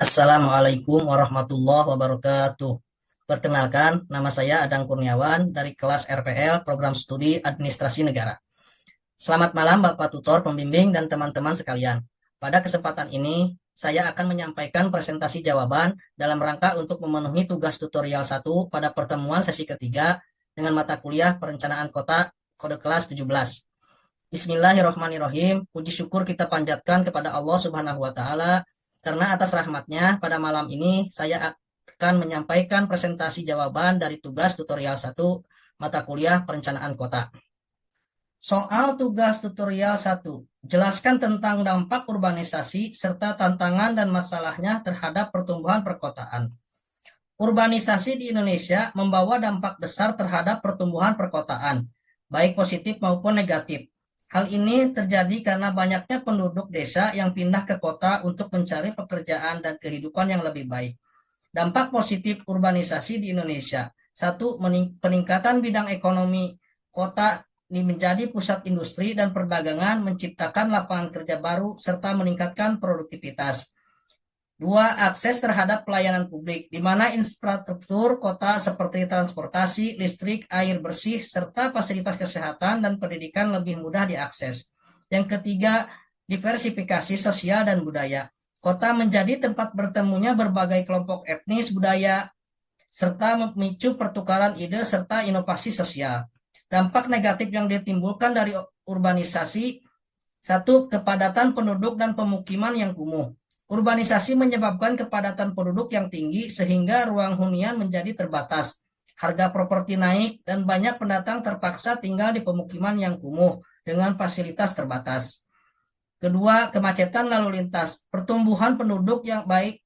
Assalamualaikum warahmatullahi wabarakatuh. Perkenalkan, nama saya Adang Kurniawan dari kelas RPL Program Studi Administrasi Negara. Selamat malam Bapak Tutor, pembimbing, dan teman-teman sekalian. Pada kesempatan ini, saya akan menyampaikan presentasi jawaban dalam rangka untuk memenuhi tugas tutorial 1 pada pertemuan sesi ketiga dengan mata kuliah Perencanaan Kota Kode kelas 17. Bismillahirrahmanirrahim. Puji syukur kita panjatkan kepada Allah Subhanahu wa Ta'ala karena atas rahmatnya pada malam ini saya akan menyampaikan presentasi jawaban dari tugas tutorial 1 mata kuliah Perencanaan Kota. Soal tugas tutorial 1. Jelaskan tentang dampak urbanisasi serta tantangan dan masalahnya terhadap pertumbuhan perkotaan. Urbanisasi di Indonesia membawa dampak besar terhadap pertumbuhan perkotaan, baik positif maupun negatif. Hal ini terjadi karena banyaknya penduduk desa yang pindah ke kota untuk mencari pekerjaan dan kehidupan yang lebih baik. Dampak positif urbanisasi di Indonesia. 1. Peningkatan bidang ekonomi. Kota menjadi pusat industri dan perdagangan, menciptakan lapangan kerja baru, serta meningkatkan produktivitas. 2. Akses terhadap pelayanan publik, di mana infrastruktur kota seperti transportasi, listrik, air bersih, serta fasilitas kesehatan dan pendidikan lebih mudah diakses. Yang ketiga, diversifikasi sosial dan budaya. Kota menjadi tempat bertemunya berbagai kelompok etnis, budaya, serta memicu pertukaran ide serta inovasi sosial. Dampak negatif yang ditimbulkan dari urbanisasi. 1. Kepadatan penduduk dan pemukiman yang kumuh. Urbanisasi menyebabkan kepadatan penduduk yang tinggi sehingga ruang hunian menjadi terbatas. Harga properti naik dan banyak pendatang terpaksa tinggal di pemukiman yang kumuh dengan fasilitas terbatas. Kedua, kemacetan lalu lintas. Pertumbuhan penduduk yang baik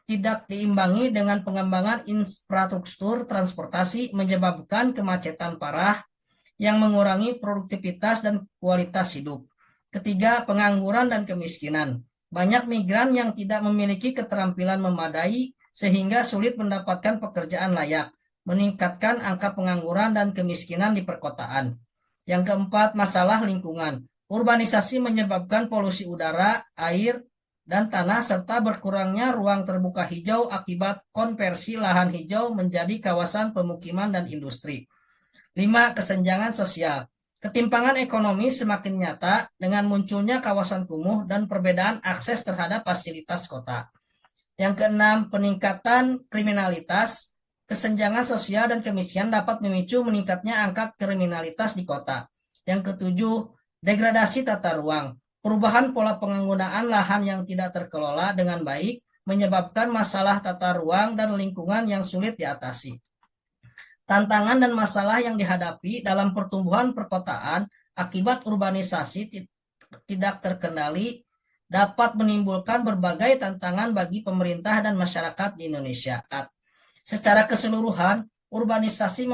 tidak diimbangi dengan pengembangan infrastruktur transportasi menyebabkan kemacetan parah yang mengurangi produktivitas dan kualitas hidup. Ketiga, pengangguran dan kemiskinan. Banyak migran yang tidak memiliki keterampilan memadai sehingga sulit mendapatkan pekerjaan layak, meningkatkan angka pengangguran dan kemiskinan di perkotaan. Yang keempat, masalah lingkungan. Urbanisasi menyebabkan polusi udara, air, dan tanah serta berkurangnya ruang terbuka hijau akibat konversi lahan hijau menjadi kawasan pemukiman dan industri. 5. Kesenjangan sosial. Ketimpangan ekonomi semakin nyata dengan munculnya kawasan kumuh dan perbedaan akses terhadap fasilitas kota. Yang keenam, peningkatan kriminalitas. Kesenjangan sosial dan kemiskinan dapat memicu meningkatnya angka kriminalitas di kota. Yang ketujuh, degradasi tata ruang. Perubahan pola penggunaan lahan yang tidak terkelola dengan baik menyebabkan masalah tata ruang dan lingkungan yang sulit diatasi. Tantangan dan masalah yang dihadapi dalam pertumbuhan perkotaan akibat urbanisasi tidak terkendali dapat menimbulkan berbagai tantangan bagi pemerintah dan masyarakat di Indonesia. Secara keseluruhan, urbanisasi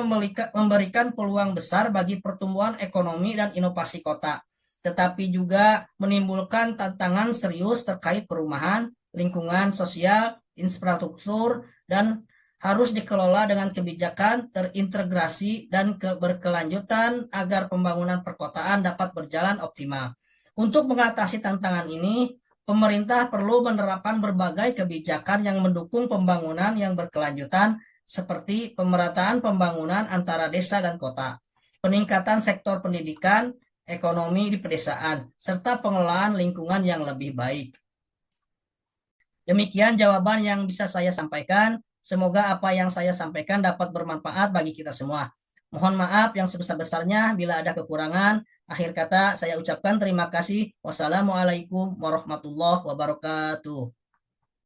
memberikan peluang besar bagi pertumbuhan ekonomi dan inovasi kota, tetapi juga menimbulkan tantangan serius terkait perumahan, lingkungan sosial, infrastruktur, dan harus dikelola dengan kebijakan, terintegrasi, dan berkelanjutan agar pembangunan perkotaan dapat berjalan optimal. Untuk mengatasi tantangan ini, pemerintah perlu menerapkan berbagai kebijakan yang mendukung pembangunan yang berkelanjutan seperti pemerataan pembangunan antara desa dan kota, peningkatan sektor pendidikan, ekonomi di pedesaan, serta pengelolaan lingkungan yang lebih baik. Demikian jawaban yang bisa saya sampaikan. Semoga apa yang saya sampaikan dapat bermanfaat bagi kita semua. Mohon maaf yang sebesar-besarnya bila ada kekurangan. Akhir kata saya ucapkan terima kasih. Wassalamualaikum warahmatullahi wabarakatuh.